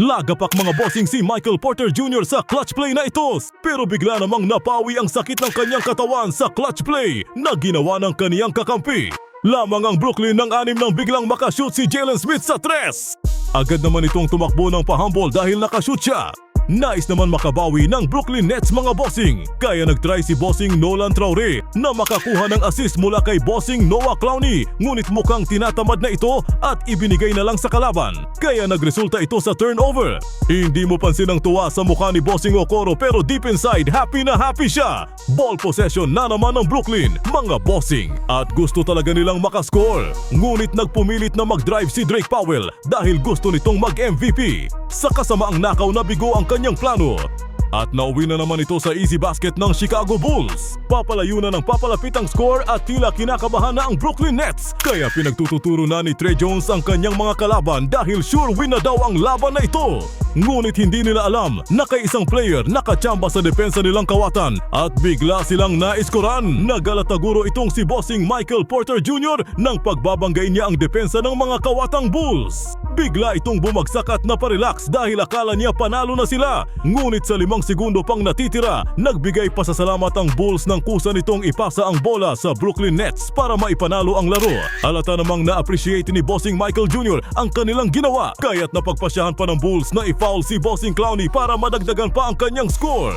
Lagapak mga bossing si Michael Porter Jr. sa clutch play na ito, pero bigla namang napawi ang sakit ng kanyang katawan sa clutch play na ginawa ng kaniyang kakampi. Lamang ang Brooklyn ng 6 nang biglang makashoot si Jalen Smith sa 3. Agad naman itong tumakbo ng pahambol dahil nakashoot siya. Nais naman makabawi ng Brooklyn Nets mga bossing, kaya nagtry si bossing Nolan Traore na makakuha ng assist mula kay bossing Noah Clowney, ngunit mukhang tinatamad na ito at ibinigay na lang sa kalaban, kaya nagresulta ito sa turnover. Hindi mo pansin ang tuwa sa mukha ni bossing Okoro, pero deep inside happy na happy siya. Ball possession na naman ng Brooklyn mga bossing, at gusto talaga nilang makascore, ngunit nagpumilit na mag-drive si Drake Powell dahil gusto nitong mag-MVP. Sa kasamaang nakaw na bigo ang kanyang plano, at nauwi na naman ito sa easy basket ng Chicago Bulls. Papalayo na ng papalapit ang score at tila kinakabahan na ang Brooklyn Nets, kaya pinagtututuro na ni Tre Jones ang kanyang mga kalaban dahil sure win na daw ang laban na ito. Ngunit hindi nila alam na kay isang player nakachamba sa depensa nilang kawatan at bigla silang naiskoran. Nagalataguro itong si bossing Michael Porter Jr. nang pagbabanggay niya ang depensa ng mga kawatang Bulls. Bigla itong bumagsak at naparelax dahil akala niya panalo na sila. Ngunit sa 5 segundo pang natitira, nagbigay pasasalamat ang Bulls ng kusa nitong ipasa ang bola sa Brooklyn Nets para maipanalo ang laro. Halata namang na-appreciate ni bossing Michael Jr. ang kanilang ginawa, kaya't napagpasyahan pa ng Bulls na i-foul si bossing Clowney para madagdagan pa ang kanyang score.